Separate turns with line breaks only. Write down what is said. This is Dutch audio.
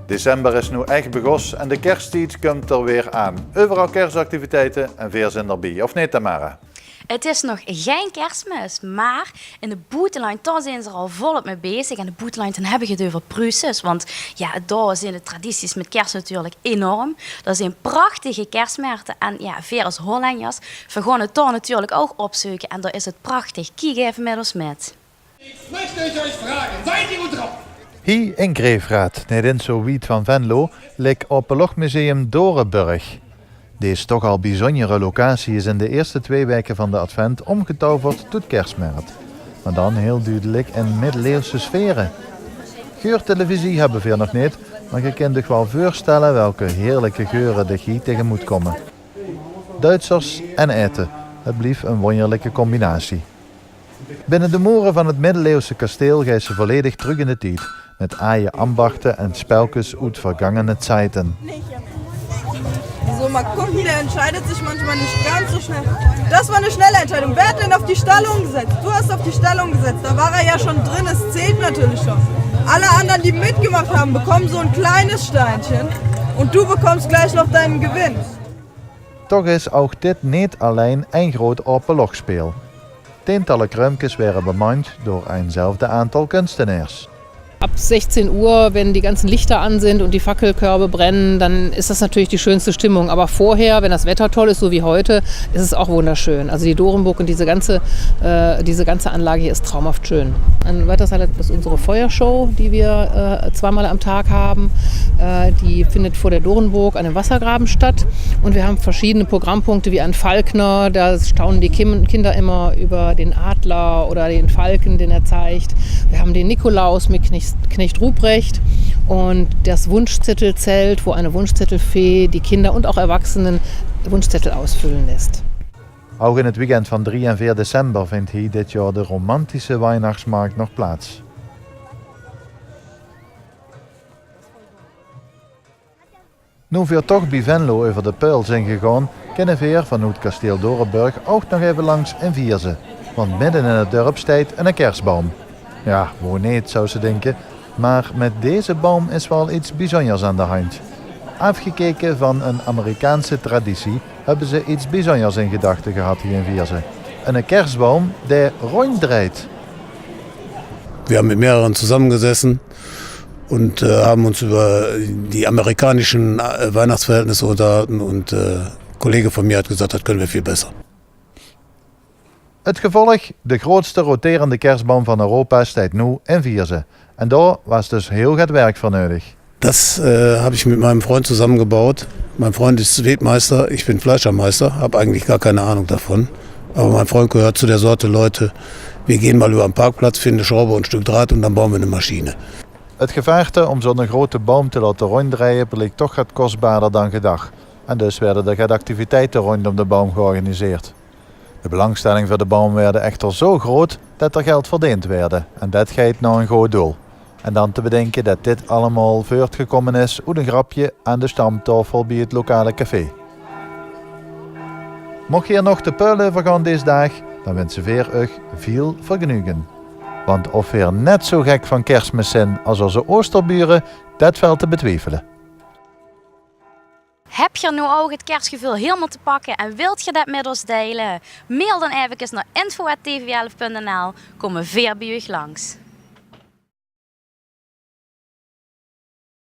December is nu echt begonnen en de kersttijd komt er weer aan. Overal kerstactiviteiten en veel zijn erbij, of niet Tamara?
Het is nog geen Kerstmis, maar in de Boetelijn zijn ze er al volop mee bezig. En de Boetelijn hebben het over Pruses, want ja, daar zijn de tradities met kerst natuurlijk enorm. Er zijn prachtige kerstmarkten en ja, veel als Hollanders. We gaan het daar natuurlijk ook opzoeken en daar is het prachtig. Kijk even met ons met.
Ik möchte euch vragen, seid ihr gut drauf?
Hier in Greefraad, net in zo wiet van Venlo, ligt Openluchtmuseum Dorenburg. Deze toch al bijzondere locatie is in de eerste 2 weken van de advent omgetoverd tot kerstmarkt. Maar dan heel duidelijk in middeleeuwse sferen. Geurtelevisie hebben we nog niet, maar je kunt zich wel voorstellen welke heerlijke geuren de hier tegemoet komen. Duitsers en eten, het blijft een wonderlijke combinatie. Binnen de muren van het middeleeuwse kasteel gaat ze volledig terug in de tijd, met aaien ambachten en spelkes uit vergangene tijden.
So, mal gucken, der entscheidet sich manchmal nicht ganz so schnell. Das war eine schnelle Entscheidung. Wer hat denn auf die Stellung gesetzt? Du hast auf die Stellung gesetzt. Da war ja schon drin, es zählt natürlich schon. Alle anderen, die mitgemacht haben, bekommen so ein kleines Steinchen. Und du bekommst gleich noch deinen Gewinn.
Toch is ook dit niet alleen een groot openluchtspel. Tientallen kruimkes werden bemand door eenzelfde aantal kunstenaars.
Ab 16 Uhr, wenn die ganzen Lichter an sind und die Fackelkörbe brennen, dann ist das natürlich die schönste Stimmung. Aber vorher, wenn das Wetter toll ist, so wie heute, ist es auch wunderschön. Also die Dorenburg und diese ganze Anlage hier ist traumhaft schön. Ein weiteres Highlight ist unsere Feuershow, die wir 2-mal am Tag haben. Die findet vor der Dorenburg an dem Wassergraben statt. Und wir haben verschiedene Programmpunkte wie an Falkner. Da staunen die Kinder immer über den Adler oder den Falken, den er zeigt. Wir haben den Nikolaus mit Knecht Ruprecht und das Wunschzettelzelt, wo eine Wunschzettelfee die Kinder und auch Erwachsenen Wunschzettel ausfüllen lässt.
Ook in het weekend van 3 en 4 december vindt hier dit jaar de romantische Weihnachtsmarkt nog plaats. Nu we toch bij Venlo over de Peul zijn gegaan, kunnen we vanuit kasteel Dorenburg ook nog even langs in Vierze. Want midden in het dorp staat een kerstboom. Ja, hoe niet, zou ze denken. Maar met deze boom is wel iets bijzonders aan de hand. Afgekeken van een Amerikaanse traditie hebben ze iets bijzonders in gedachten gehad hier in Vierze. Een kerstboom die ronddraait.
Wir haben mit mehreren zusammengesessen und haben uns über die amerikanischen Weihnachtsverhältnisse unterhalten und ein Kollege von mir hat gesagt, das können wir viel besser.
Het gevolg, de grootste roterende kerstboom van Europa staat nu in Vierze. En daar was dus heel het werk voor nodig.
Das habe ich mit meinem Freund zusammengebaut. Mein Freund ist Webmeister, ich bin Fleischermeister, habe eigentlich gar keine Ahnung davon. Aber mein Freund gehört zu der Sorte Leute, wir gehen mal über den Parkplatz, finden eine Schraube und ein Stück Draht und dann bauen wir eine Maschine.
Het gevaarte om zo'n grote boom te laten ronddraaien bleek toch wat kostbaarder dan gedacht. En dus werden er activiteiten rondom de boom georganiseerd. De belangstelling voor de boom werd echter zo groot dat er geld verdiend werd. En dat gaat naar een goed doel. En dan te bedenken dat dit allemaal voortgekomen is uit een grapje aan de stamtafel bij het lokale café. Mocht je er nog de Peul over gaan deze dag, dan wensen we u veel vergenoegen. Want of we net zo gek van kerstmis zijn als onze oosterburen, dat valt te betwijfelen.
Heb je nu ook het kerstgevoel helemaal te pakken en wilt je dat met ons delen? Mail dan even naar info@tvl11.nl, komen we weer bij u langs.